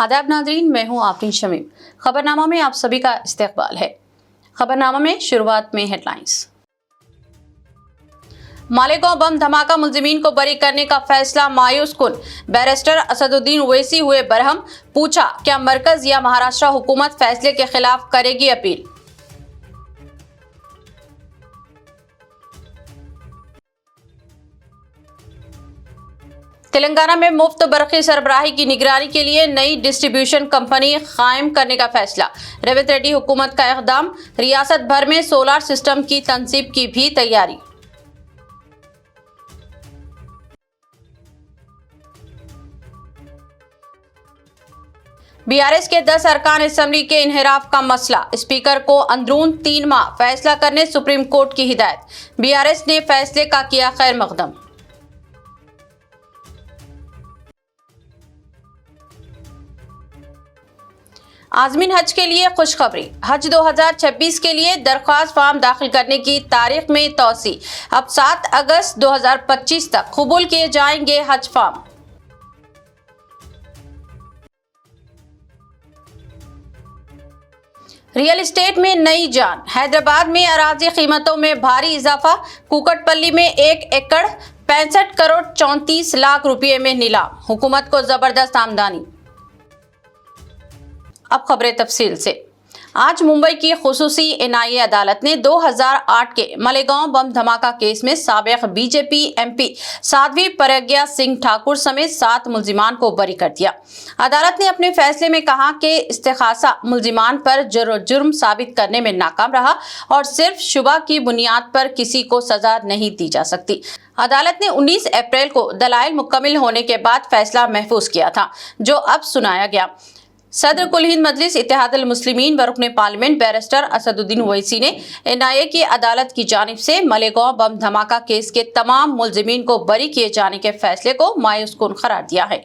आदाब नाज़रीन, मैं हूं आफरीन शमीम। खबरनामा में आप सभी का इस्तकबाल है। खबरनामा में शुरुआत में हेडलाइंस। मालेगांव बम धमाका मुलजिमीन को बरी करने का फैसला मायूस कुन। बैरिस्टर असदुद्दीन ओवैसी हुए बरहम। पूछा, क्या मरकज या महाराष्ट्र हुकूमत फैसले के खिलाफ करेगी अपील। तेलंगाना में मुफ्त बरक़ी सरबराही की निगरानी के लिए नई डिस्ट्रीब्यूशन कंपनी कायम करने का फैसला। रेवंत रेड्डी हुकूमत का इक़दाम। रियासत भर में सोलर सिस्टम की तनसीब की भी तैयारी। बीआरएस के 10 अरकान असेंबली के इन्हिराफ का मसला। स्पीकर को अंदरून 3 माह फैसला करने सुप्रीम कोर्ट की हिदायत। बीआरएस ने फैसले का किया खैर मकदम। आज़मीन हज के लिए खुशखबरी। हज 2026 के लिए दरख्वास्त फॉर्म दाखिल करने की तारीख में तौसी। अब 7 अगस्त 2025 तक कबूल किए जाएंगे हज फॉर्म। रियल एस्टेट में नई जान। हैदराबाद में अराजी कीमतों में भारी इजाफा। कुकटपल्ली में 1 एकड़ 65 करोड़ 34 लाख रुपए में नीलाम। हुकूमत को जबरदस्त आमदनी। अब खबरें तफसील से। आज मुंबई की खुसूसी एनआईए अदालत ने 2008 के मालेगांव बम धमाका केस में साबिक बीजेपी एमपी साध्वी प्रज्ञा सिंह ठाकुर समेत 7 मुलजिमान को बरी कर दिया। अदालत ने अपने फैसले में कहा कि इस्तेखासा मुलजिमान पर जुर्म साबित करने में नाकाम रहा और सिर्फ शुबा की बुनियाद पर किसी को सजा नहीं दी जा सकती। अदालत ने 19 अप्रैल को दलाइल मुकम्मिल होने के बाद फैसला महफूज किया था, जो अब सुनाया गया। सदर कुल हिंद मजलिस इत्तेहादुल मुस्लिमीन व रुकने पार्लियामेंट बैरिस्टर असदुद्दीन ओवैसी ने एनआईए की अदालत की जानिब से मालेगांव बम धमाका केस के तमाम मुलजिमीन को बरी किए जाने के फैसले को मायूस कुन करार दिया है।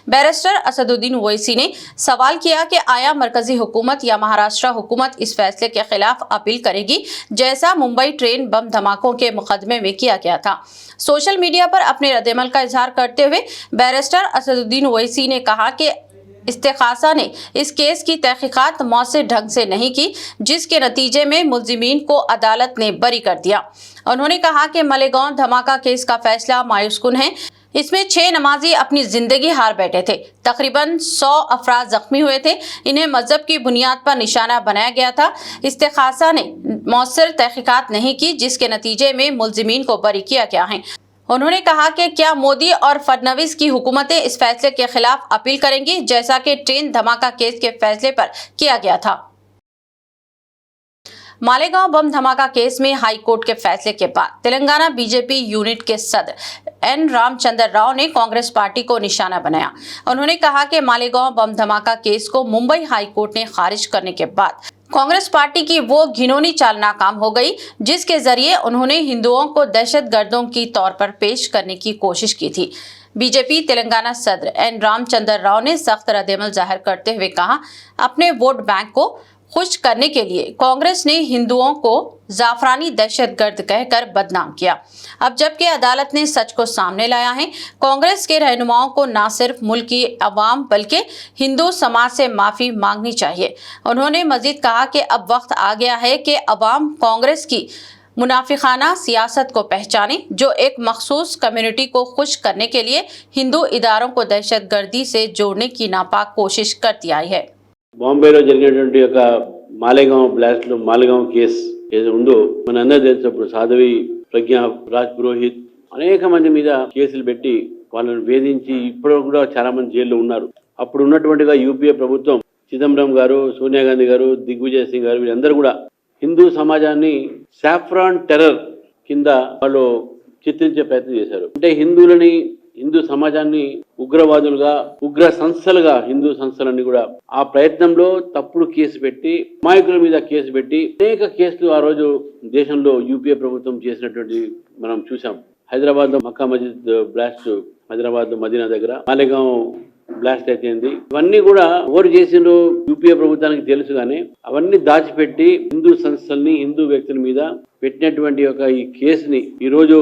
बैरिस्टर असदुद्दीन ओवैसी ने सवाल किया कि आया मरकजी हुकूमत या महाराष्ट्र हुकूमत इस फैसले के खिलाफ अपील करेगी, जैसा मुंबई ट्रेन बम धमाकों के मुकदमे में किया गया था। सोशल मीडिया पर अपने रद्द-ए-अमल का इजहार करते हुए बैरिस्टर असदुद्दीन ओवैसी ने कहा कि इस्तेखासा ने इस केस की तहकीकात मौसर ढंग से नहीं की, जिसके नतीजे में मुलजिमीन को अदालत ने बरी कर दिया। उन्होंने कहा कि मालेगांव धमाका केस का फैसला मायूस कुन है। इसमें 6 नमाजी अपनी जिंदगी हार बैठे थे। तकरीबन 100 अफराद जख्मी हुए थे। इन्हें मजहब की बुनियाद पर निशाना बनाया गया था। इस्तेखासा ने मौसर तहकीकात नहीं की, जिसके नतीजे में मुलजिमीन को बरी किया गया है। उन्होंने कहा कि क्या मोदी और फडणवीस की हुकूमतें इस फैसले के खिलाफ अपील करेंगी, जैसा कि ट्रेन धमाका केस के फैसले पर किया गया था। मालेगांव बम धमाका केस में हाई कोर्ट के फैसले के बाद तेलंगाना बीजेपी यूनिट के सदर एन रामचंद्र राव ने कांग्रेस पार्टी को निशाना बनाया। उन्होंने कहा कि मालेगांव बम धमाका केस को मुंबई हाई कोर्ट ने खारिज करने के बाद कांग्रेस पार्टी की वो घिनौनी चाल नाकाम हो गई, जिसके जरिए उन्होंने हिंदुओं को दहशतगर्दों की तौर पर पेश करने की कोशिश की थी। बीजेपी तेलंगाना सदर एन रामचंद्र राव ने सख्त रद्द-ए-अमल जाहिर करते हुए कहा, अपने वोट बैंक को खुश करने के लिए कांग्रेस ने हिंदुओं को जाफरानी दहशतगर्द कहकर बदनाम किया। अब जबकि अदालत ने सच को सामने लाया है, कांग्रेस के रहनुमाओं को न सिर्फ मुल्क की अवाम बल्कि हिंदू समाज से माफी मांगनी चाहिए। उन्होंने मजीद कहा कि अब वक्त आ गया है कि अवाम कांग्रेस की मुनाफिकाना सियासत को पहचाने, जो एक मखसूस कम्युनिटी को खुश करने के लिए हिंदू इदारों को दहशतगर्दी से जोड़ने की नापाक कोशिश करती आई है। బాంబేలో జరిగినటువంటి ఒక మాలేగాంవ్ కేసు ఏదో ఉందో మనందరూ తెలిసినప్పుడు సాధ్వి ప్రజ్ఞా రాజ్ పురోహిత్ అనేక మంది మీద కేసులు పెట్టి వాళ్ళని వేధించి ఇప్పుడు కూడా చాలా మంది జైల్లో ఉన్నారు. అప్పుడు ఉన్నటువంటిగా యూపీఏ ప్రభుత్వం చిదంబరం గారు, సోనియా గాంధీ గారు, దిగ్విజయ్ సింగ్ గారు వీళ్ళందరూ కూడా హిందూ సమాజాన్ని సాఫ్రాన్ టెర్రర్ కింద వాళ్ళు చిత్రించే ప్రయత్నం చేశారు. అంటే హిందూ సమాజాన్ని ఉగ్రవాదులుగా, ఉగ్ర సంస్థలుగా హిందూ సంస్థలన్నీ కూడా ఆ ప్రయత్నంలో తప్పుడు కేసు పెట్టి అమాయకుల మీద కేసు పెట్టి అనేక కేసులు ఆ రోజు దేశంలో యూపీఏ ప్రభుత్వం చేసినటువంటి మనం చూసాం. హైదరాబాద్ లో మక్కా మస్జిద్ బ్లాస్ట్, హైదరాబాద్ మదీనా దగ్గర మాలేగాంవ్ బ్లాస్ట్ అయిపోయింది. ఇవన్నీ కూడా ఎవరు చేసిండ్రు యూపీఏ ప్రభుత్వానికి తెలుసు, కానీ అవన్నీ దాచిపెట్టి హిందూ సంస్థల్ని, హిందూ వ్యక్తుల మీద పెట్టినటువంటి ఒక ఈ కేసుని ఈరోజు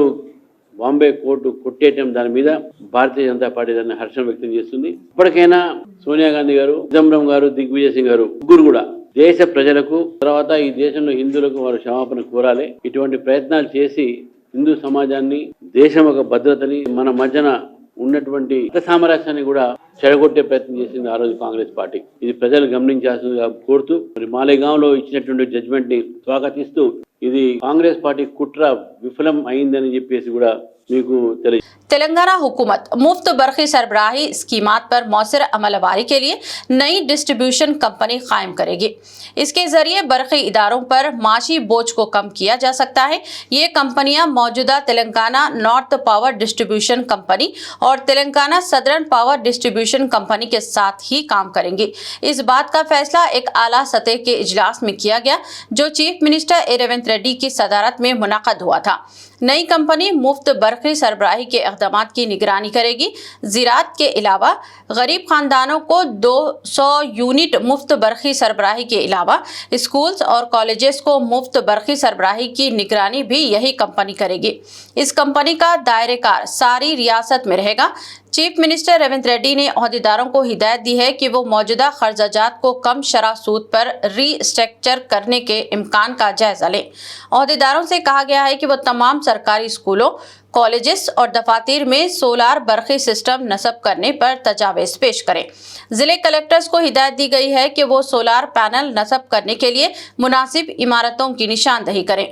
బాంబే కోర్టు కొట్టేయటం దాని మీద భారతీయ జనతా పార్టీ దాన్ని హర్షం వ్యక్తం చేస్తుంది. ఇప్పటికైనా సోనియా గాంధీ గారు, చిదంబరం గారు, దిగ్విజయ్ సింగ్ గారు ముగ్గురు కూడా దేశ ప్రజలకు తర్వాత ఈ దేశంలో హిందువులకు వారు క్షమాపణ కోరాలి. ఇటువంటి ప్రయత్నాలు చేసి హిందూ సమాజాన్ని, దేశం ఒక భద్రతని, మన మధ్యన ఉన్నటువంటి సామరస్యాన్ని కూడా చెడగొట్టే ప్రయత్నం చేసింది ఆ రోజు కాంగ్రెస్ పార్టీ. ఇది ప్రజలు గమనించాల్సిందిగా కోరుతూ మరి మాలేగాంలో ఇచ్చినటువంటి జడ్జిమెంట్ ని స్వాగతిస్తూ ఇది కాంగ్రెస్ పార్టీ కుట్ర విఫలం అయిందని చెప్పేసి కూడా మీకు తెలియదు. तेलंगाना हुकूमत मुफ्त बरखी सरबराही स्कीमात पर मौसर अमलवारी के लिए नई डिस्ट्रीब्यूशन कंपनी कायम करेगी। इसके जरिए बरखी इदारों पर माशी बोझ को कम किया जा सकता है। ये कंपनियां मौजूदा Telangana north power distribution company और Telangana southern power distribution company के साथ ही काम करेंगी। इस बात का फैसला एक आला सतह के इजलास में किया गया जो चीफ मिनिस्टर रेवंत रेड्डी की सदारत में मुनक़द हुआ था। नई कंपनी मुफ्त बरखी सरबराही के इक़दामात की निगरानी करेगी। ज़राअत के अलावा गरीब खानदानों को 200 यूनिट मुफ्त बरखी सरबराही के अलावा स्कूल्स और कॉलेजेस को मुफ्त बरखी सरबराही की निगरानी भी यही कंपनी करेगी। इस कंपनी का दायरेकार सारी रियासत में रहेगा। चीफ मिनिस्टर रेवंत रेड्डी ने अहदेदारों को हिदायत दी है कि वो मौजूदा खर्चाजात को कम शरह सूद पर रीस्ट्रक्चर करने के इम्कान का जायजा लें। अहदेदारों से कहा गया है कि वो तमाम सरकारी स्कूलों, कॉलेजेस और दफातर में सोलार बरखी सिस्टम नस्ब करने पर तजावीज़ पेश करें। जिले कलेक्टर्स को हिदायत दी गई है कि वो सोलार पैनल नस्ब करने के लिए मुनासिब इमारतों की निशानदही करें।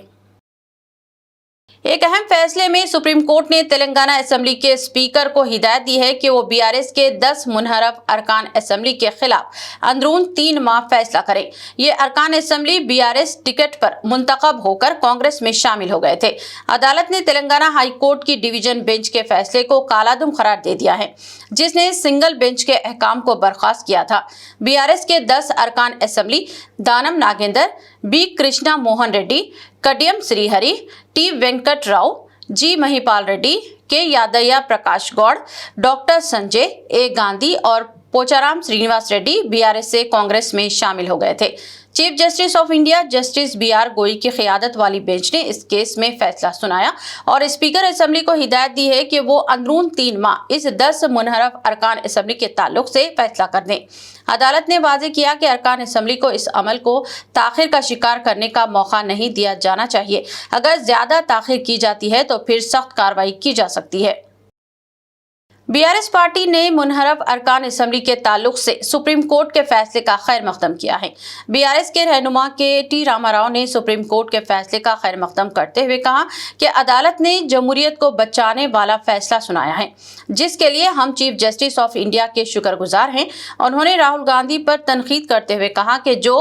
एक अहम फैसले में सुप्रीम कोर्ट ने तेलंगाना असेंबली के स्पीकर को हिदायत दी है कि वो बीआरएस के 10 मुनहरफ अरकान असेंबली के खिलाफ अंदरून 3 माह फैसला करें। ये अरकान असेंबली बीआरएस टिकट पर मुंतखब होकर कांग्रेस में शामिल हो गए थे। अदालत ने तेलंगाना हाई कोर्ट की डिवीजन बेंच के फैसले को कालादम करार दे दिया है, जिसने सिंगल बेंच के अहकाम को बर्खास्त किया था। बीआरएस के 10 अरकान असेंबली दानम नागेंदर, बी कृष्णा मोहन रेड्डी, कडियम श्रीहरि, टी वेंकट राव, जी महिपाल रेड्डी, के यादయ్య प्रकाश गौड़, डॉक्टर संजय ए गांधी और पोचाराम श्रीनिवास रेड्डी बीआरएस से कांग्रेस में शामिल हो गए थे। Chief justice of India justice B R Gavai की क़ियादत वाली बेंच ने इस केस में फैसला सुनाया और स्पीकर असेंबली को हिदायत दी है कि वो अंदरून 3 माह इस 10 मुनहरफ अरकान असेंबली के ताल्लुक से फैसला कर दें। अदालत ने वाज़ेह किया कि अरकान असेंबली को इस अमल को ताख़िर का शिकार करने का मौका नहीं दिया जाना चाहिए। अगर ज़्यादा ताख़िर की जाती है तो फिर सख्त कार्रवाई की जा सकती है। बीआरएस पार्टी ने मुनहरफ अरकान असेंबली के ताल्लुक से सुप्रीम कोर्ट के फैसले का खैर मकदम किया है। बीआरएस के रहनुमा के टी रामाराव ने सुप्रीम कोर्ट के फैसले का खैर मकदम करते हुए कहा कि अदालत ने जमहूरियत को बचाने वाला फैसला सुनाया है, जिसके लिए हम चीफ जस्टिस ऑफ इंडिया के शुक्रगुजार हैं। उन्होंने राहुल गांधी पर तनकीद करते हुए कहा कि जो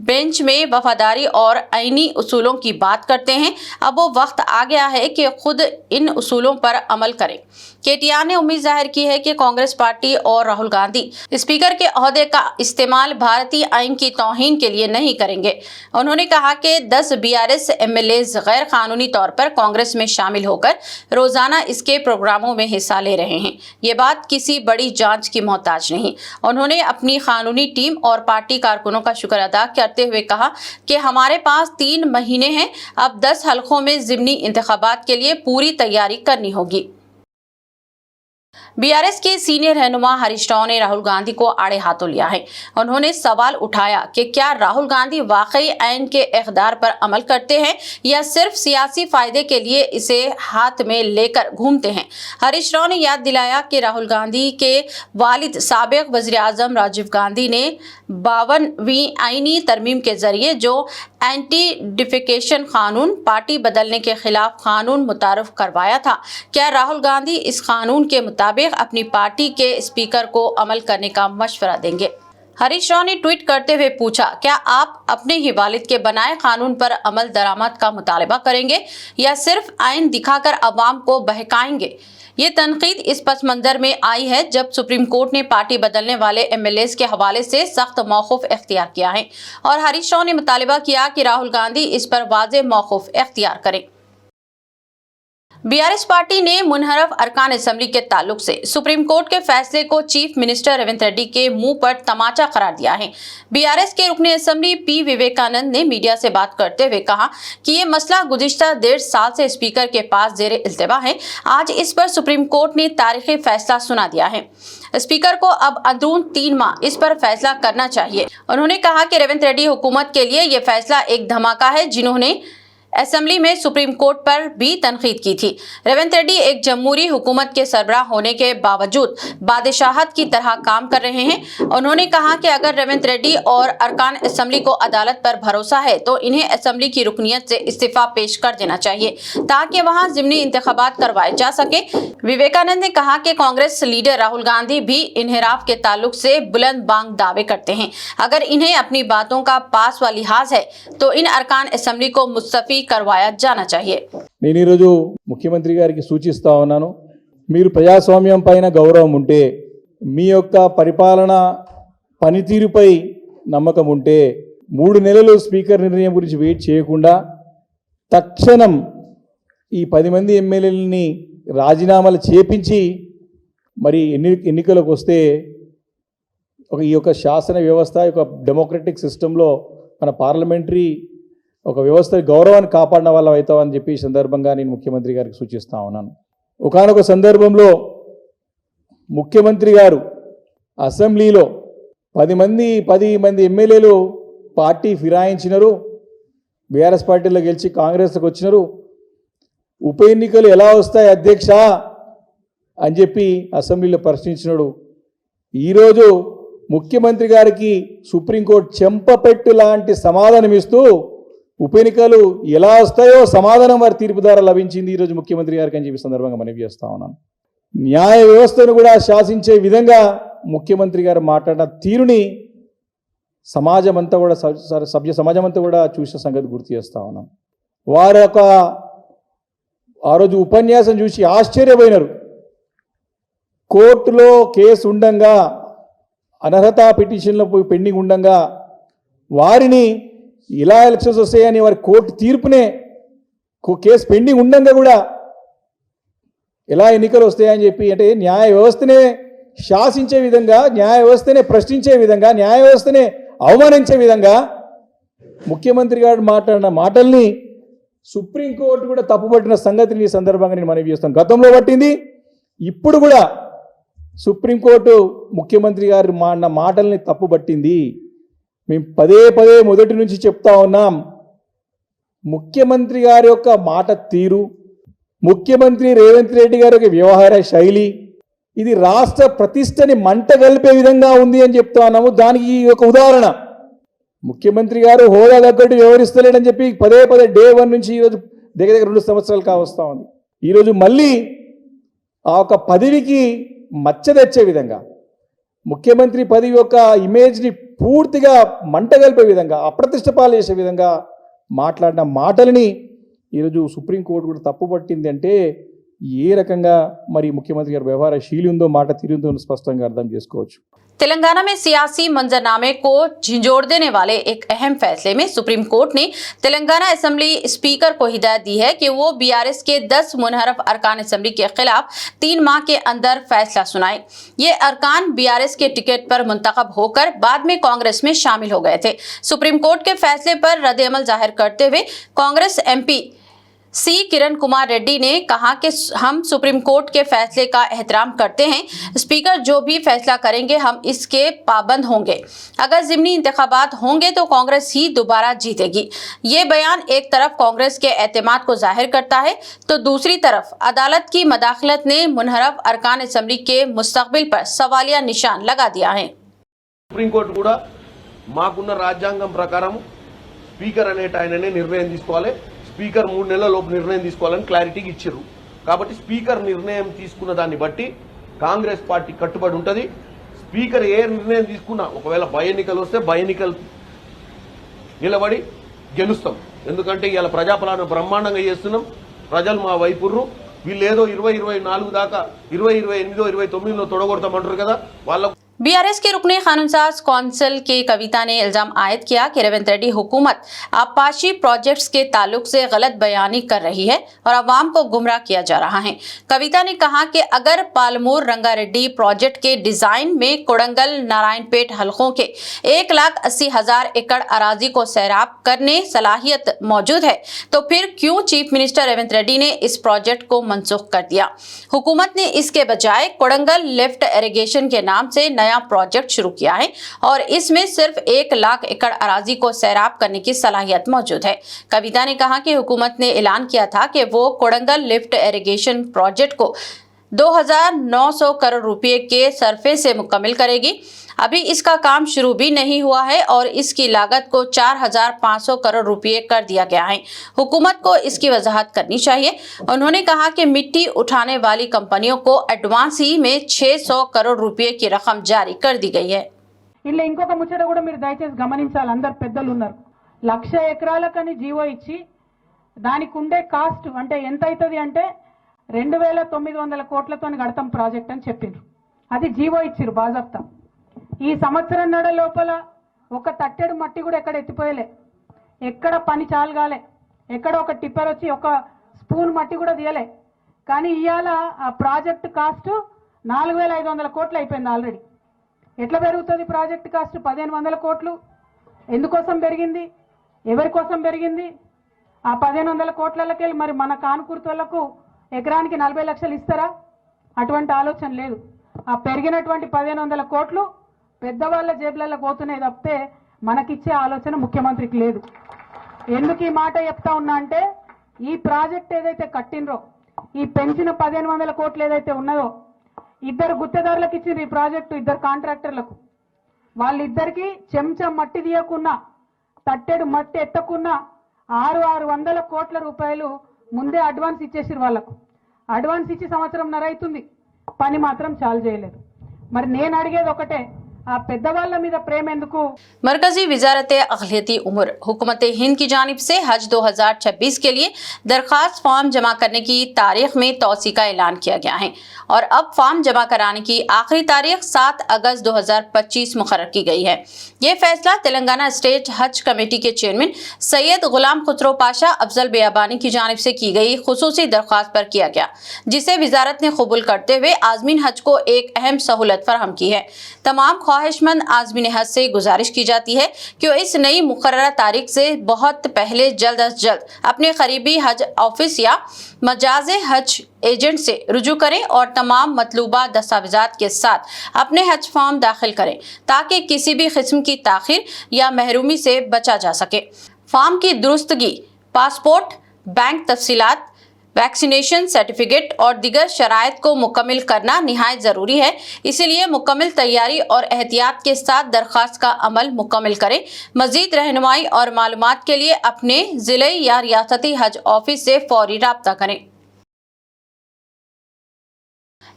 बेंच में वफादारी और आईनी उसूलों की बात करते हैं, अब वो वक्त आ गया है कि खुद इन उसूलों पर अमल करें। केटीआर ने उम्मीद जाहिर की है कि कांग्रेस पार्टी और राहुल गांधी स्पीकर के ओहदे का इस्तेमाल भारतीय आइन की तौहीन के लिए नहीं करेंगे। उन्होंने कहा कि 10 बीआरएस एमएलएज गैर कानूनी तौर पर कांग्रेस में शामिल होकर रोजाना इसके प्रोग्रामों में हिस्सा ले रहे हैं। ये बात किसी बड़ी जांच की मोहताज नहीं। उन्होंने अपनी कानूनी टीम और पार्टी कारकुनों का शुक्र अदा करते हुए कहा कि हमारे पास 3 महीने हैं, अब 10 हलकों में ज़िमनी इंतखाबात के लिए पूरी तैयारी करनी होगी। बीआरएस के सीनियर रहनुमा हरीश राव ने राहुल गांधी को आड़े हाथों लिया है। उन्होंने सवाल उठाया कि क्या राहुल गांधी वाकई आइन के इक़दार पर अमल करते हैं या सिर्फ सियासी फायदे के लिए इसे हाथ में लेकर घूमते हैं। हरीश राव ने याद दिलाया कि राहुल गांधी के वालिद साबिक़ वज़ीर आज़म राजीव गांधी ने 52वीं आइनी तरमीम के जरिए जो एंटी डिफेकेशन कानून पार्टी बदलने के खिलाफ कानून मुतारफ करवाया था, क्या राहुल गांधी इस कानून के मुताबिक अपनी पार्टी के स्पीकर को अमल करने का मशवरा देंगे। हरीश राव ने ट्वीट करते हुए पूछा, क्या आप अपने ही वालिद के बनाए कानून पर अमल दरामद का मुतालबा करेंगे या सिर्फ आइन दिखाकर अवाम को बहकाएंगे। ये तनकीद इस पस मंजर में आई है जब सुप्रीम कोर्ट ने पार्टी बदलने वाले एमएलएज के हवाले से सख्त मौक़िफ़ इख्तियार किया है और हरीश राव ने मुतालबा किया कि राहुल गांधी इस पर वाज़ेह मौक़िफ़ इख्तियार करें। बीआरएस पार्टी ने मुनहरफ अरकान असेंबली के ताल्लुक से सुप्रीम कोर्ट के फैसले को चीफ मिनिस्टर रेवंत रेड्डी के मुंह पर तमाचा करार दिया है। बीआरएस के रुकने असेंबली पी विवेकानंद ने मीडिया से बात करते हुए कहा कि ये मसला गुज़िश्ता 1.5 साल से स्पीकर के पास ज़ेरे इल्तिवा है। आज इस पर सुप्रीम कोर्ट ने तारीखी फैसला सुना दिया है। स्पीकर को अब अंदरून 3 माह इस पर फैसला करना चाहिए। उन्होंने कहा कि रेवंत रेड्डी हुकूमत के लिए ये फैसला एक धमाका है, जिन्होंने असेंबली में सुप्रीम कोर्ट पर भी तनकीद की थी। रेवंत रेड्डी एक जमहूरी हुकूमत के सरबराह होने के बावजूद बादशाहत की तरह काम कर रहे हैं। उन्होंने कहा कि अगर रेवंत रेड्डी और अरकान असेंबली को अदालत पर भरोसा है तो इन्हें असेंबली की रुकनियत से इस्तीफा पेश कर देना चाहिए ताकि वहां ज़िमनी इंतखाबात करवाए जा सके। विवेकानंद ने कहा कि कांग्रेस लीडर राहुल गांधी भी इन्हिराफ के ताल्लुक से बुलंद बांग दावे करते हैं। अगर इन्हें अपनी बातों का पास व लिहाज है तो इन अरकान असेंबली को मुस्तफी करवाया जाना चाहिए। నేను ఈరోజు ముఖ్యమంత్రి గారికి సూచిస్తా ఉన్నాను, మీరు ప్రజాస్వామ్యం పైన గౌరవం ఉంటే, మీ యొక్క పరిపాలన పనితీరుపై నమ్మకం ఉంటే 3 నెలలు స్పీకర్ నిర్ణయం గురించి వెయిట్ చేయకుండా తక్షణం ఈ 10 మంది ఎమ్మెల్యేలని రాజీనామాలు చేపించి మరి ఎన్నికలకు వస్తే ఈ యొక్క శాసన వ్యవస్థ యొక్క డెమోక్రటిక్ సిస్టంలో మన పార్లమెంటరీ ఒక వ్యవస్థ గౌరవాన్ని కాపాడిన వాళ్ళం అవుతామని చెప్పి ఈ సందర్భంగా నేను ముఖ్యమంత్రి గారికి సూచిస్తా ఉన్నాను. ఒకానొక సందర్భంలో ముఖ్యమంత్రి గారు అసెంబ్లీలో 10 మంది ఎమ్మెల్యేలు పార్టీ ఫిరాయించినారు, బీఆర్ఎస్ పార్టీలో గెలిచి కాంగ్రెస్కి వచ్చినారు, ఉప ఎన్నికలు ఎలా వస్తాయి అధ్యక్ష అని చెప్పి అసెంబ్లీలో ప్రశ్నించినాడు. ఈరోజు ముఖ్యమంత్రి గారికి సుప్రీంకోర్టు చెంపపెట్టు లాంటి సమాధానం ఇస్తూ ఉప ఎన్నికలు ఎలా వస్తాయో సమాధానం వారి తీర్పు ద్వారా లభించింది ఈరోజు ముఖ్యమంత్రి గారికి అని చెప్పి సందర్భంగా మనవి చేస్తా ఉన్నాను. న్యాయ వ్యవస్థను కూడా శాసించే విధంగా ముఖ్యమంత్రి గారు మాట్లాడిన తీరుని సమాజం అంతా కూడా సభ్య సమాజం అంతా కూడా చూసిన సంగతి గుర్తు చేస్తా ఉన్నాం. వారి యొక్క ఆ రోజు ఉపన్యాసం చూసి ఆశ్చర్యపోయినారు. కోర్టులో కేసు ఉండంగా, అనర్హత పిటిషన్లో పెండింగ్ ఉండంగా వారిని ఇలా ఎలక్షన్స్ వస్తాయని వారి కోర్టు తీర్పునే కేసు పెండింగ్ ఉండంగా కూడా ఎలా ఎన్నికలు వస్తాయని చెప్పి, అంటే న్యాయ వ్యవస్థనే శాసించే విధంగా, న్యాయ వ్యవస్థనే ప్రశ్నించే విధంగా, న్యాయ వ్యవస్థనే అవమానించే విధంగా ముఖ్యమంత్రి గారు మాట్లాడిన మాటల్ని సుప్రీంకోర్టు కూడా తప్పుపట్టిన సంగతిని ఈ సందర్భంగా నేను మనవి చేస్తాను. గతంలో పట్టింది, ఇప్పుడు కూడా సుప్రీంకోర్టు ముఖ్యమంత్రి గారు మాడిన మాటల్ని తప్పుపట్టింది. మేము పదే మొదటి నుంచి చెప్తా ఉన్నాం, ముఖ్యమంత్రి గారి యొక్క మాట తీరు, ముఖ్యమంత్రి రేవంత్ రెడ్డి గారి యొక్క వ్యవహార శైలి ఇది రాష్ట్ర ప్రతిష్టని మంట కలిపే విధంగా ఉంది అని చెప్తా ఉన్నాము. దానికి ఒక ఉదాహరణ, ముఖ్యమంత్రి గారు హోదా తగ్గట్టు వ్యవహరిస్తలేడని చెప్పి పదే డే 1 నుంచి ఈరోజు దగ్గర 2 సంవత్సరాలు కావస్తా ఉంది. ఈరోజు మళ్ళీ ఆ ఒక పదవికి మచ్చ తెచ్చే విధంగా, ముఖ్యమంత్రి పదవి యొక్క ఇమేజ్ని పూర్తిగా మంటగలిపే విధంగా, అప్రతిష్ట పాలు చేసే విధంగా మాట్లాడిన మాటలని ఈరోజు సుప్రీంకోర్టు కూడా తప్పుపట్టింది. అంటే ఏ రకంగా మరి ముఖ్యమంత్రి గారి వ్యవహార శైలి ఉందో, మాట తీరుందో స్పష్టంగా అర్థం చేసుకోవచ్చు. तेलंगाना में सियासी मंजरनामे को झिंझोड़ देने वाले एक अहम फैसले में सुप्रीम कोर्ट ने तेलंगाना असेंबली स्पीकर को हिदायत दी है कि वो बीआरएस के 10 मुनहरफ अरकान असेंबली के खिलाफ 3 माह के अंदर फैसला सुनाए। ये अरकान बीआरएस के टिकट पर मुंतखब होकर बाद में कांग्रेस में शामिल हो गए थे। सुप्रीम कोर्ट के फैसले पर रद्द-ए-अमल जाहिर करते हुए कांग्रेस एमपी सी किरण कुमार रेड्डी ने कहा कि हम सुप्रीम कोर्ट के फैसले का एहतराम करते हैं। स्पीकर जो भी फैसला करेंगे हम इसके पाबंद होंगे। अगर ज़िमनी इंतखाबात होंगे तो कांग्रेस ही दोबारा जीतेगी। ये बयान एक तरफ कांग्रेस के एतमाद को जाहिर करता है तो दूसरी तरफ अदालत की मदाखलत ने मुनहरफ अरकान असेंबली के मुस्तकबिल पर सवालिया निशान लगा दिया है। सुप्रीम कोर्ट కూడా మాకున్న రాజ్యాంగం ప్రకారం స్పీకర్ అనేటైననే నిర్ణయం తీసుకోవాలి, స్పీకర్ 3 నెలల లోపు నిర్ణయం తీసుకోవాలని క్లారిటీకి ఇచ్చారు. కాబట్టి స్పీకర్ నిర్ణయం తీసుకున్న దాన్ని బట్టి కాంగ్రెస్ పార్టీ కట్టుబడి ఉంటుంది. స్పీకర్ ఏ నిర్ణయం తీసుకున్నా, ఒకవేళ బై ఎన్నికలు వస్తే బై ఎన్నికలు నిలబడి గెలుస్తాం. ఎందుకంటే ఇవాళ ప్రజాపాలన బ్రహ్మాండంగా చేస్తున్నాం, ప్రజలు మా వైపుర్రు. వీళ్ళు ఏదో 2024 దాకా 2028 29లో తొడగొడతామంటారు కదా వాళ్ళ बीआरएस के रुकने कानूनसाज कौंसिल के कविता ने इल्जाम आयद किया कि रेवंत रेड्डी हुकूमत आपाशी प्रोजेक्ट्स के ताल्लुक से गलत बयानी कर रही है और अवाम को गुमराह किया जा रहा है। कविता ने कहा कि अगर पालमूर रंगारेड्डी प्रोजेक्ट के डिजाइन में कोडंगल नारायणपेट हलकों के 1,80,000 एकड़ अराजी को सैराब करने सलाहियत मौजूद है तो फिर क्यों चीफ मिनिस्टर रेवंत रेड्डी ने इस प्रोजेक्ट को मनसूख कर दिया। हुकूमत ने इसके बजाय कोडंगल लिफ्ट इरिगेशन के नाम से नया प्रोजेक्ट शुरू किया है और इसमें सिर्फ 1,00,000 एकड़ अराजी को सैराब करने की सलाहियत मौजूद है। कविता ने कहा कि हुकूमत ने ऐलान किया था कि वो कोडंगल लिफ्ट इरिगेशन प्रोजेक्ट को 2,900 करोड़ रुपए के सरफे से मुकम्मल करेगी। अभी इसका काम शुरू भी नहीं हुआ है और इसकी लागत को 4,500 करोड़ रुपए कर दिया गया है। हुकूमत को इसकी वजाहत करनी चाहिए। उन्होंने कहा कि मिट्टी उठाने वाली कंपनियों को एडवांस ही में 600 करोड़ रुपए की रकम जारी कर दी गई है। ఇలా ఇంకొక ముచ్చట కూడా మీరు దయచేసి గమనించాలి, అందరు పెద్దలు ఉన్నారు. 1,00,000 ఎకరాలకని జీవో ఇచ్చి దానికి ఉండే కాస్ట్ అంటే ఎంత అవుతుంది అంటే 2,900 కోట్లతో కడతాం ప్రాజెక్ట్ అని చెప్పిండ్రు. అది జీవో ఇచ్చిరు బాజప్తా. ఈ సంవత్సరం నడ లోపల ఒక తట్టెడు మట్టి కూడా ఎక్కడ ఎత్తిపోయలే, ఎక్కడ పని చాలగాలే, ఎక్కడ ఒక టిప్పర్ వచ్చి ఒక స్పూన్ మట్టి కూడా తీయలే. కానీ ఇవాళ ఆ ప్రాజెక్ట్ కాస్ట్ 4,500 కోట్లు అయిపోయింది ఆల్రెడీ. ఎట్లా పెరుగుతుంది ప్రాజెక్ట్ కాస్ట్? 1,500 కోట్లు. ఎందుకోసం పెరిగింది? ఎవరి కోసం పెరిగింది? ఆ 1,500 కోట్లకి మరి మన కానుకూర్తోళ్లకు ఎకరానికి 40 లక్షలు ఇస్తారా? అటువంటి ఆలోచన లేదు. ఆ పెరిగినటువంటి 1,500 కోట్లు పెద్దవాళ్ళ జేబులలో పోతున్నాయి తప్పితే మనకిచ్చే ఆలోచన ముఖ్యమంత్రికి లేదు. ఎందుకు ఈ మాట చెప్తా ఉన్నా అంటే ఈ ప్రాజెక్ట్ ఏదైతే కట్టినరో, ఈ పెంచిన 1,500 కోట్లు ఏదైతే ఉన్నదో, ఇద్దరు గుత్తేదారులకు ఇచ్చింది ఈ ప్రాజెక్టు, ఇద్దరు కాంట్రాక్టర్లకు. వాళ్ళిద్దరికి చెంచా మట్టి తీయకున్నా, తట్టెడు మట్టి ఎత్తకున్నా 600 కోట్ల రూపాయలు ముందే అడ్వాన్స్ ఇచ్చేసిరు వాళ్ళకు. అడ్వాన్స్ ఇచ్చి సంవత్సరంన్నర అవుతుంది, పని మాత్రం చాలు చేయలేదు. మరి నేను అడిగేది ఒకటే, ఆ పెద్దవాళ్ళ మీద ప్రేమ ఎందుకు? मरकजी वजारत अक़लियती उमूर हुकूमत हिंद की जानिब से हज 2026 के लिए दरख्वास्त फॉर्म जमा करने की तारीख में तोसी का ऐलान किया गया है और अब फॉर्म जमा कराने की आखिरी तारीख 7 अगस्त 2025 मुकर्रर की गई है। ये फैसला तेलंगाना स्टेट हज कमेटी के चेयरमैन सैयद गुलाम खुसरो पाशा अफजल बेयाबानी की जानिब से की गई खुसूसी दरख्वास्त पर किया गया, जिसे वजारत ने कबूल करते हुए आज़मीन हज को एक अहम सहूलत फराहम की है। तमाम ख्वाहिशमंद आज़मीन हज से गुजारिश की जाती है कि इस नई मुकर्ररा तारीख से बहुत पहले जल्द अज जल्द अपने करीबी हज ऑफिस या मजाज हज एजेंट से रुजू करें और तमाम मतलूबा दस्तावेजात के साथ अपने हज फॉर्म दाखिल करें ताकि किसी भी किस्म की ताखिर या महरूमी से बचा जा सके। फॉर्म की दुरुस्तगी, पासपोर्ट, बैंक तफसीलात, वैक्सीनेशन सर्टिफिकेट और दिगर शराइत को मुकम्मल करना निहायत ज़रूरी है। इसलिए मुकम्मल तैयारी और एहतियात के साथ दरख्वास्त का अमल मुकम्मल करें। मज़ीद रहनुमाई और मालूमात के लिए अपने ज़िले या रियासती हज ऑफिस से फौरी राब्ता करें।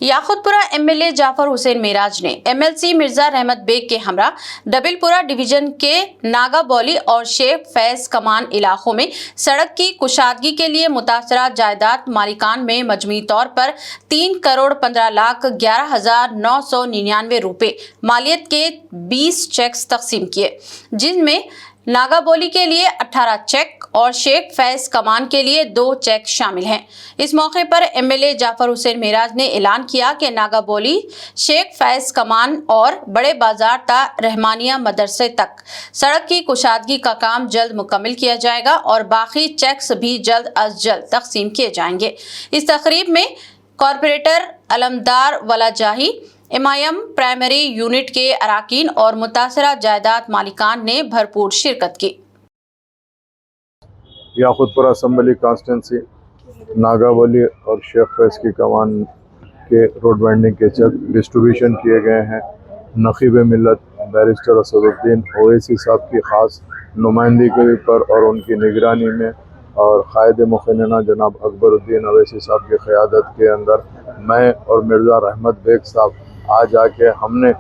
याकुतपुरा एमएलए जाफर हुसैन मेराज ने एमएलसी मिर्जा रहमत बेग के हमरा डबिलपुरा डिवीजन के नागाबौली और शेख फैज कमान इलाकों में सड़क की कुशादगी के लिए मुतासरा जायदाद मालिकान में मजमूई तौर पर 3,15,11,999 रुपए मालियत के 20 चेक्स तकसीम किए, जिनमें नागाबोली के लिए 18 चेक और शेख फैज कमान के लिए 2 चेक शामिल हैं। इस मौके पर एमएलए जाफर हुसैन मेराज ने ऐलान किया कि नागाबोली, शेख फैज कमान और बड़े बाजार ता रहमानिया मदरसे तक सड़क की कुशादगी का काम जल्द मुकम्मल किया जाएगा और बाकी चेक्स भी जल्द अज जल्द तकसीम किए जाएंगे। इस तकरीब में कॉरपोरेटर अलमदार वलाजाही, एमआईएम प्राइमरी यूनिट के अराकीन और मुतासरा जायदाद मालिकान ने भरपूर शिरकत की। याकुतपुरा असम्बली कॉन्स्टिट्यूंसी नागावली और शेख फैज की कमान के रोड बाइंडिंग के चेक डिस्ट्रीब्यूशन किए गए हैं। नकीब मिल्लत बैरिस्टर असदुद्दीन ओवैसी साहब की ख़ास नुमाइंदगी पर और उनकी निगरानी में और कायद मुखन्ना जनाब अकबरुद्दीन ओवैसी साहब की क़यादत के अंदर मैं और मिर्ज़ा रहमत बेग साहब आज आके हमने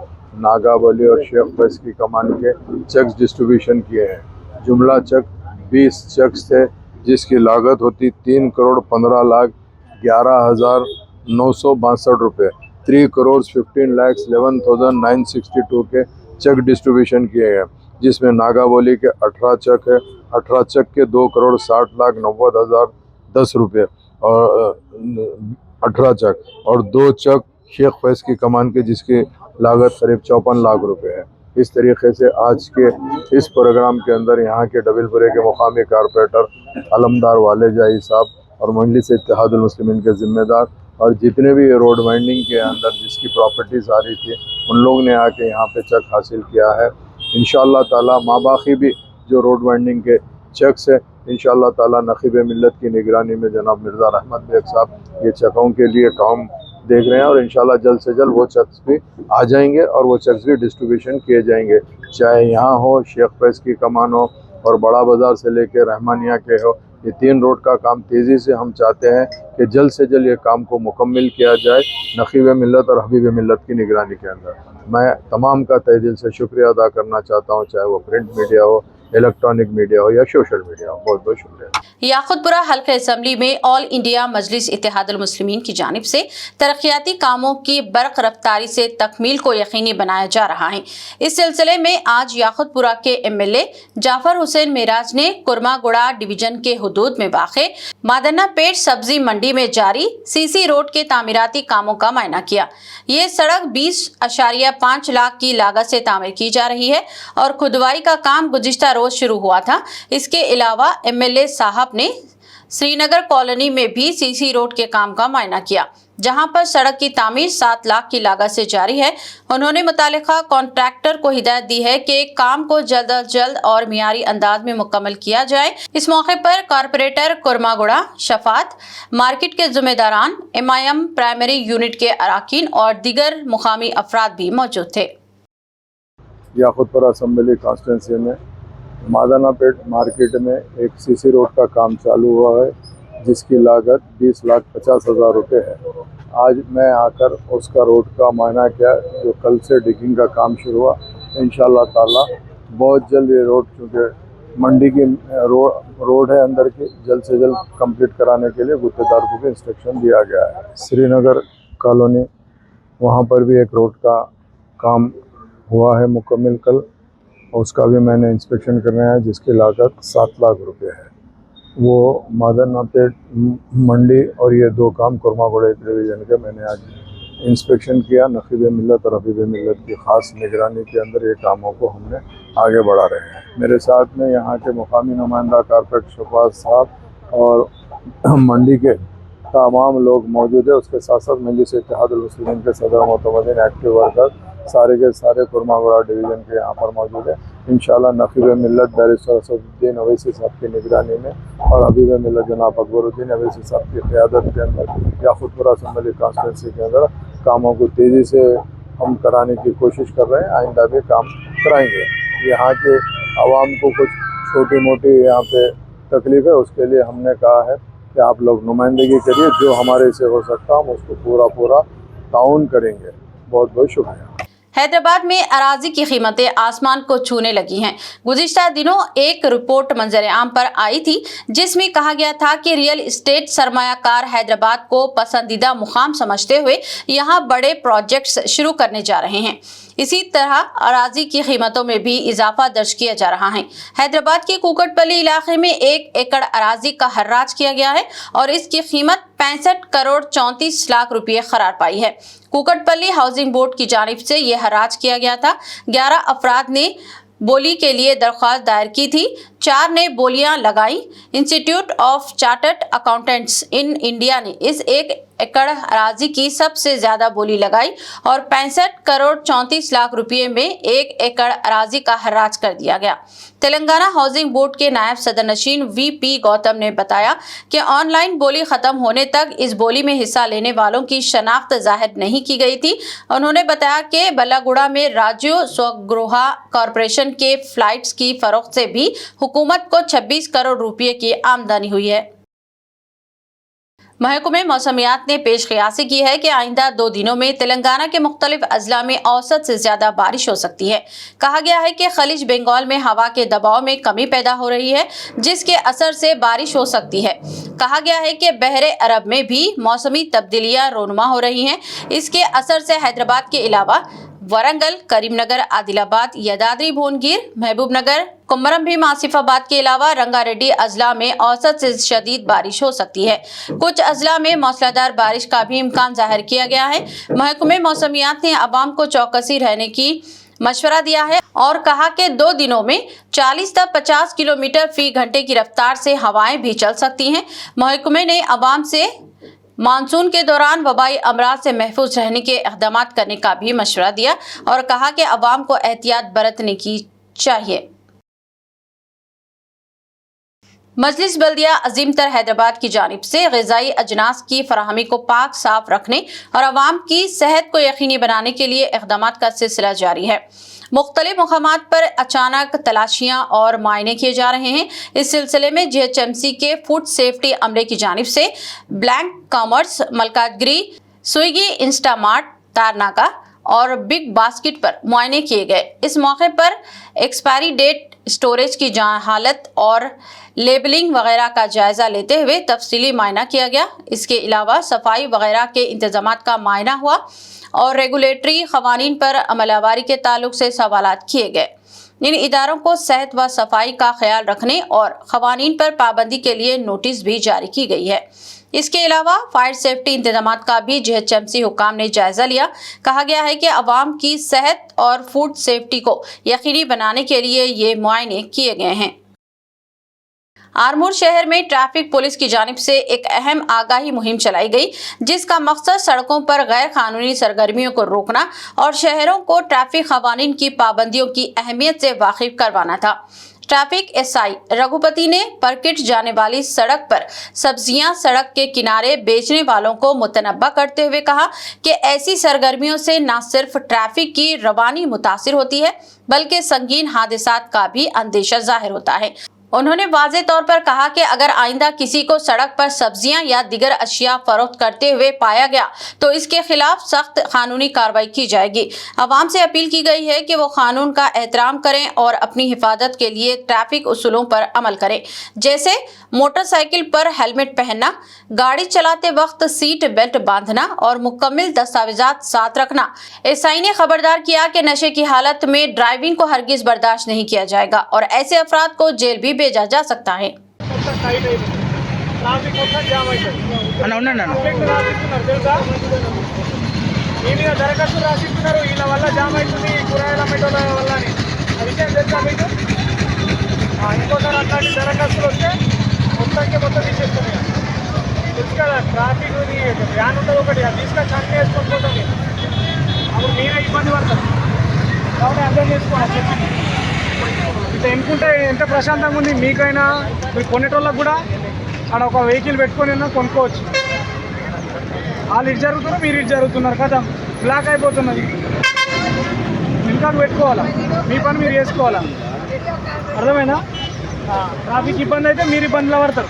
नागावली और शेख फैज की कमान के चेक्स डिस्ट्रीब्यूशन किए हैं। जुमला चेक 20 चेक्स थे, जिसकी लागत होती 3,15,11,962 रुपये 3,15,11,962 के चेक डिस्ट्रीब्यूशन किए गए, जिसमें नागावली के 18 चेक है। 18 चेक के 2,60,90,10 रुपये और 18 चेक, और 2 चेक शेख फैज की कमान के जिसकी लागत करीब 54 लाख रुपए है। इस तरीके से आज के इस प्रोग्राम के अंदर यहाँ के डबलपुरे के मुकामी कारपोरेटर अलमदार वालेजाई साहब और मजलिस इत्तेहादुल मुस्लिमीन के जिम्मेदार और जितने भी रोड वाइंडिंग के अंदर जिसकी प्रॉपर्टीज आ रही थी उन लोग ने आके यहाँ पे चेक हासिल किया है। इंशाअल्लाह ताला माबाकी भी जो रोड वाइंडिंग के चेक्स है इंशाअल्लाह ताला नखीब मिल्लत की निगरानी में जनाब मिर्ज़ा रहमत बेग साहब ये चेकों के लिए काम देख रहे हैं और इंशाल्लाह जल्द से जल्द वो चेक्स भी आ जाएंगे और वो चेक्स भी डिस्ट्रीब्यूशन किए जाएंगे, चाहे यहाँ हो, शेख फैज की कमान हो और बड़ा बाज़ार से लेके रहमानिया के हो। ये 3 रोड का काम तेज़ी से हम चाहते हैं कि जल्द से जल्द ये काम को मुकम्मल किया जाए नखीब मिल्लत और हबीब मिल्लत की निगरानी के अंदर। मैं तमाम का तहे दिल से शुक्रिया अदा करना चाहता हूँ, चाहे वो प्रिंट मीडिया हो, इलेक्ट्रॉनिक मीडिया हो या सोशल मीडिया हो। बहुत बहुत शुक्रिया। याकुतपुरा हल्के असेंबली में ऑल इंडिया मजलिस इत्तेहादुल मुस्लिमीन की जानिब से तरक्याती कामों की बरक़ रफ्तारी से तकमील को यकीनी बनाया जा रहा है। इस सिलसिले में आज याकुतपुरा के MLA जाफर हुसैन मेराज ने कुरमागुड़ा डिवीजन के हुदूद में वाक़े मादना पेट सब्जी मंडी में जारी CC रोड के तामीराती कामों का मुआयना किया। ये सड़क 20.5 लाख की लागत से तामीर की जा रही है और खुदवाई का काम गुज़िश्ता रोज शुरू हुआ था। इसके अलावा MLA साहब ने श्रीनगर कॉलोनी में भी CC रोड के काम का मुआयना किया, जहां पर सड़क की तामीर 7 लाख की लागत से जारी है। उन्होंने मुतालिका कॉन्ट्रैक्टर को हिदायत दी है कि काम को जल्द अज जल्द और मियारी अंदाज में मुकम्मल किया जाए। इस मौके पर कॉर्पोरेटर कुरमागुड़ा शफात मार्केट के जिम्मेदारान MIM प्राइमरी यूनिट के अराकीन और दीगर मुकामी अफराद भी मौजूद थे। याकुतपुरा असेंबली कॉन्स्टिट्यूंसी में मादाना पेट मार्केट में एक CC रोड का काम चालू हुआ है जिसकी लागत 20,50,000 रुपये है। आज मैं आकर उसका रोड का मुआयना किया जो कल से डिगिंग का काम शुरू हुआ। इंशाअल्लाह ताला बहुत जल्द ये रोड, चूँकि मंडी की रोड है अंदर की, जल्द से जल्द कंप्लीट कराने के लिए गुत्तेदार को भी इंस्ट्रक्शन दिया गया है। श्रीनगर कॉलोनी वहाँ पर भी एक रोड का काम हुआ है मुकम्मल कल, उसका भी मैंने इंस्पेक्शन करना है जिसकी लागत 7 लाख रुपए है। वो मादना पेट मंडी और ये 2 काम कुरमागुड़ा डिवीजन के मैंने आज इंस्पेक्शन किया। नखीब मिल्लत और हबीब मिल्लत की ख़ास निगरानी के अंदर ये कामों को हमने आगे बढ़ा रहे हैं। मेरे साथ में यहाँ के मुकामी नुमाइंदा कारपोरेटर शफात साहब और मंडी के तमाम लोग मौजूद है। उसके साथ साथ मजलिस इत्तेहादुल मुस्लिमीन के सदर मोतमदीन एक्टिव वर्कर सारे के सारे कुरमागुड़ा डिवीज़न के यहाँ पर मौजूद है। इंशाअल्लाह नखीब मिल्लत बैरिस्टर असदुद्दीन अवैसी साहब की निगरानी में और हबीब मिल्लत जनाब अकबरुद्दीन अवैसी साहब की क़यादत के अंदर याकुतपुरा असेंबली कॉन्स्टिट्यूंसी के अंदर कामों को तेज़ी से हम कराने की कोशिश कर रहे हैं। आइंदा भी काम कराएंगे। यहाँ के आवाम को कुछ छोटी मोटी यहाँ पे तकलीफ है, उसके लिए हमने कहा है कि आप लोग नुमाइंदगी करिए, जो हमारे से हो सकता हम उसको पूरा ताउन करेंगे। बहुत बहुत शुक्रिया। हैदराबाद में अराजी की कीमतें आसमान को छूने लगी हैं। गुज़िश्ता दिनों एक रिपोर्ट मंजर आम पर आई थी जिसमें कहा गया था कि रियल एस्टेट सरमायाकार हैदराबाद को पसंदीदा मुकाम समझते हुए यहां बड़े प्रोजेक्ट्स शुरू करने जा रहे हैं। इसी तरह अराजी की कीमतों में भी इजाफा दर्ज किया जा रहा है। हैदराबाद के कुकटपल्ली इलाके में 1 एकड़ अराजी का हर्राज किया गया है और इसकी कीमत 65 करोड़ 34 लाख रुपये करार पाई है। कुकटपल्ली हाउसिंग बोर्ड की जानिब से यह हर्राज किया गया था। 11 अफराद ने बोली के लिए दरख्वास्त दायर की थी, 4 ने बोलियां लगाई। Institute of chartered accountants in India ने इस 1 एकड़ अराजी की सबसे ज्यादा बोली लगाई और 65 करोड़ 34 लाख रुपये में 1 एकड़ अराजी का हर्राज कर दिया गया। तेलंगाना हाउसिंग बोर्ड के नायब सदर नशीन VP गौतम ने बताया कि ऑनलाइन बोली खत्म होने तक इस बोली में हिस्सा लेने वालों की शनाख्त जाहिर नहीं की गई थी। उन्होंने बताया कि बल्लागुड़ा में राज्य स्वगृह कॉरपोरेशन के फ्लाइट्स की फरोख्त से भी हुकूमत को 26 करोड़ रुपये की आमदनी हुई है। महकमे मौसमियात ने पेश क़ियासी की है कि आइंदा 2 दिनों में तेलंगाना के मुख्तलिफ अजला में औसत से ज्यादा बारिश हो सकती है। कहा गया है कि खलीज बंगाल में हवा के दबाव में कमी पैदा हो रही है, जिसके असर से बारिश हो सकती है। कहा गया है कि बहरे अरब में भी मौसमी तब्दीलियां रोनुमा हो रही हैं। इसके असर से हैदराबाद के अलावा वरंगल, करीमनगर, आदिलाबाद, यादाद्री भुवनगिर, महबूबनगर, कुम्मरम भीम, आसिफाबाद के अलावा रंगारेड्डी अजला में औसत से शदीद बारिश हो सकती है। कुछ अजला में मूसलाधार बारिश का भी इम्कान जाहिर किया गया है। महकमे मौसमियात ने अवाम को चौकसी रहने की मशवरा दिया है और कहा कि 2 दिनों में 40 से 50 किलोमीटर फी घंटे की रफ्तार से हवाएं भी चल सकती हैं। महकमे ने अवाम से मानसून के दौरान वबाई अमराज से महफूज रहने के इक़दाम करने का भी मशवरा दिया और कहा कि अवाम को एहतियात बरतने की चाहिए। मजलिस बल्दिया अजीमतर हैदराबाद की जानिब से ग़िज़ाई अजनास की फराहमी को पाक साफ रखने और अवाम की सेहत को यकीनी बनाने के लिए इक़दाम का सिलसिला जारी है। मुख्तलिफ मकामात पर अचानक तलाशियां और मायने किए जा रहे हैं। इस सिलसिले में GHMC के फूड सेफ्टी अमले की जानिब से blank commerce, Malkajgiri, Swiggy, Instamart, Tarnaka और बिग बास्केट पर मुआयने किए गए। इस मौके पर एक्सपायरी डेट, स्टोरेज की हालत और लेबलिंग वगैरह का जायजा लेते हुए तफसीली मायना किया गया। इसके अलावा सफाई वगैरह के इंतजामात का मायना हुआ और रेगुलेटरी क़वानीन पर अमलावारी के ताल्लुक से सवालात किए गए। इन इदारों को सेहत व सफाई का ख्याल रखने और क़वानीन पर पाबंदी के लिए नोटिस भी जारी की गई है। इसके अलावा फायर सेफ्टी इंतजामात का भी GHMC हुकाम ने जायजा लिया। कहा गया है कि अवाम की सेहत और फूड सेफ्टी को यकीनी बनाने के लिए ये मुआयने किए गए हैं। आरमूर शहर में ट्रैफिक पुलिस की जानिब से एक अहम आगाही मुहिम चलाई गई, जिसका मकसद सड़कों पर गैर कानूनी सरगर्मियों को रोकना और शहरों को ट्रैफिक क़वानीन की पाबंदियों की अहमियत से वाकिफ करवाना था। ट्रैफिक SI रघुपति ने परकिट जाने वाली सड़क पर सब्जियां सड़क के किनारे बेचने वालों को मुतनब्बा करते हुए कहा कि ऐसी सरगर्मियों से न सिर्फ ट्रैफिक की रवानी मुतासिर होती है, बल्कि संगीन हादसात का भी अंदेशा जाहिर होता है। उन्होंने वाज़े तौर पर कहा कि अगर आइंदा किसी को सड़क पर सब्जियां या दीगर अशिया फरोख्त करते हुए पाया गया तो इसके खिलाफ सख्त कानूनी कार्रवाई की जाएगी। अवाम से अपील की गई है कि वो कानून का एहतराम करें और अपनी हिफाजत के लिए ट्रैफिक उसूलों पर अमल करें, जैसे मोटरसाइकिल पर हेलमेट पहनना, गाड़ी चलाते वक्त सीट बेल्ट बांधना और मुकम्मल दस्तावेजात साथ रखना। SI ने खबरदार किया कि नशे की हालत में ड्राइविंग को हरगिज बर्दाश्त नहीं किया जाएगा और ऐसे अफराद को जेल भी भेजा जा सकता है। దరఖాస్తు రాసిస్తున్నారు వీళ్ళ వల్ల జామ్ అవుతుంది కూరగాయల అమ్మేటోళ్ళ వల్ల అని ఆ విషయం తెలుసా మీకు? ఇంకోసారి అట్లాంటి దరఖాస్తులు వస్తే మొత్తం తీసేస్తుంది తెలుసు కదా. ట్రాఫిక్ వ్యాన్ ఉంటుంది ఒకటి, అది తీసుకొని అన్నీ వేసుకొని పోతుంది. అప్పుడు మీరే ఇబ్బంది పడతారు. కాబట్టి అర్థం చేసుకోవాలి. ఇట్లా ఎన్నుకుంటే ఎంత ప్రశాంతంగా ఉంది మీకైనా, మీరు కొనేటోళ్ళకి కూడా. ఆడ ఒక వెహికల్ పెట్టుకొని కొనుక్కోవచ్చు. వాళ్ళు ఇటు జరుగుతున్నారు, మీరు ఇటు జరుగుతున్నారు కదా, బ్లాక్ అయిపోతున్నది. ఇంకా పెట్టుకోవాలా, మీ పని మీరు చేసుకోవాలా. అర్థమైనా? ట్రాఫిక్ ఇబ్బంది అయితే మీరు ఇబ్బందిలో పడతారు.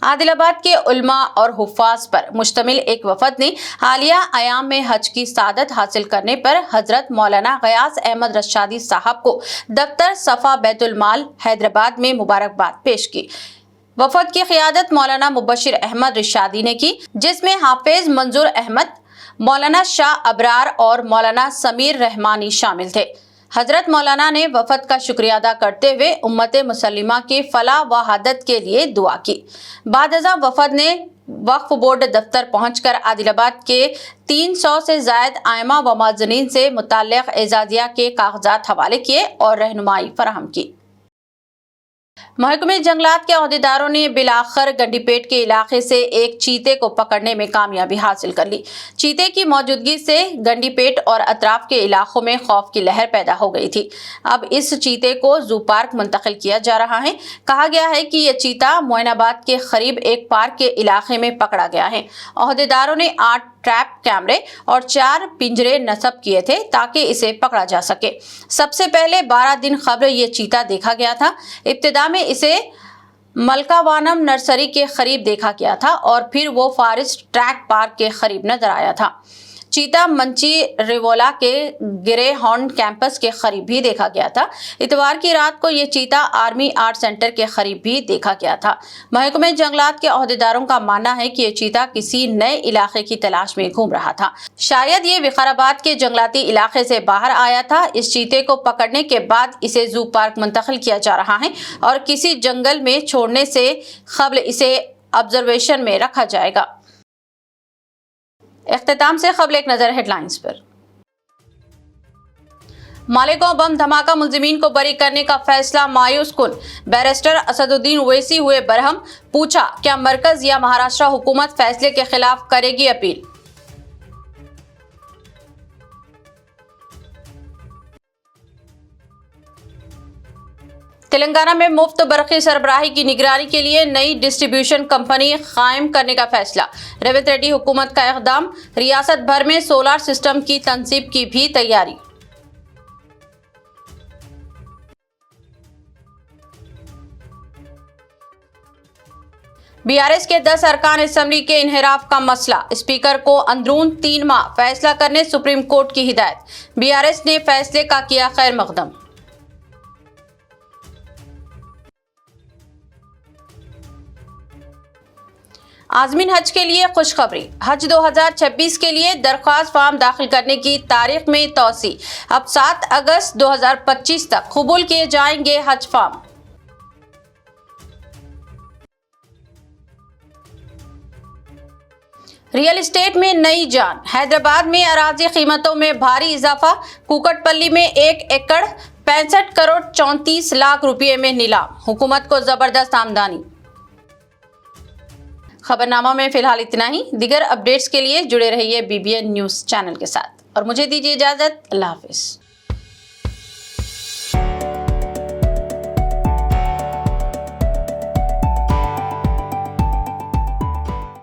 आदिलाबाद के उल्मा और हुफ़ाज़ पर मुश्तमिल एक वफद ने हालिया अयाम में हज की सादत हासिल करने पर हजरत मौलाना गयास अहमद रशादी साहब को दफ्तर सफ़ा बैतुल माल हैदराबाद में मुबारकबाद पेश की। वफद की क़ियादत मौलाना मुबशिर अहमद रशादी ने की, जिसमें हाफिज मंजूर अहमद, मौलाना शाह अबरार और मौलाना समीर रहमानी शामिल थे। हजरत मौलाना ने वफद का शुक्रिया अदा करते हुए उम्मत मुसलिमा की फलाह व हादत के लिए दुआ की। बाद अज़ा वफद ने वक्फ बोर्ड दफ्तर पहुंचकर आदिलाबाद के 300 से जायद आयमा व माज़नीन से मुताल्लिक़ एजाज़िया के कागजात हवाले किए और रहनुमाई फराहम की। महकमे जंगलात के अहदेदारों ने बिलाखर गंडीपेट के इलाके से एक चीते को पकड़ने में कामयाबी हासिल कर ली। चीते की मौजूदगी से गंडीपेट और अतराफ के इलाकों में खौफ की लहर पैदा हो गई थी। अब इस चीते को जू पार्क मुंतकिल किया जा रहा है। कहा गया है कि यह चीता मोइनाबाद के करीब एक पार्क के इलाके में पकड़ा गया है। अहदेदारों ने 8 ट्रैप कैमरे और 4 पिंजरे नस्ब किए थे ताकि इसे पकड़ा जा सके। सबसे पहले 12 दिन कबल ये चीता देखा गया था। इब्तिदा में इसे मलकावानम नर्सरी के करीब देखा गया था और फिर वो फॉरेस्ट ट्रैक पार्क के करीब नजर आया था। चीता मंची रिवोला के ग्रे हॉर्न कैंपस के करीब भी देखा गया था। इतवार की रात को ये चीता आर्मी आर्ट सेंटर के करीब भी देखा गया था। महकमे जंगलात के अहदेदारों का मानना है कि ये चीता किसी नए इलाके की तलाश में घूम रहा था। शायद ये विकाराबाद के जंगलाती इलाके से बाहर आया था। इस चीते को पकड़ने के बाद इसे जू पार्क मुंतकिल किया जा रहा है और किसी जंगल में छोड़ने से कबल इसे ऑब्जर्वेशन में रखा जाएगा। इख्तिताम से खबर एक नजर हेडलाइंस पर। मालेगांव बम धमाका मुलजिमीन को बरी करने का फैसला मायूस कुन। बैरिस्टर असदुद्दीन ओवैसी हुए बरहम। पूछा, क्या मरकज या महाराष्ट्र हुकूमत फैसले के खिलाफ करेगी अपील। तेलंगाना में मुफ्त बरक़ी सरबराही की निगरानी के लिए नई डिस्ट्रीब्यूशन कंपनी कायम करने का फैसला। रेवंत रेड्डी हुकूमत का इक़दाम। रियासत भर में सोलर सिस्टम की तनसीब की भी तैयारी। बीआरएस के 10 अरकान असेंबली के इन्हिराफ का मसला। स्पीकर को अंदरून 3 माह फैसला करने सुप्रीम कोर्ट की हिदायत। बीआरएस ने फैसले का किया खैर मकदम। आज़मीन हज के लिए खुशखबरी। हज 2026 के लिए दरख्वास्त फॉर्म दाखिल करने की तारीख में तौसी। अब 7 अगस्त 2025 तक कबूल किए जाएंगे हज फॉर्म। रियल एस्टेट में नई जान। हैदराबाद में अराजी कीमतों में भारी इजाफा। कुकटपल्ली में 1 एकड़ 65 करोड़ 34 लाख रुपए में नीलाम। हुकूमत को जबरदस्त आमदनी। खबरनामा में फिलहाल इतना ही। दीगर अपडेट्स के लिए जुड़े रहिए BBN न्यूज़ चैनल के साथ और मुझे दीजिए इजाजत। अल्लाह हाफिज।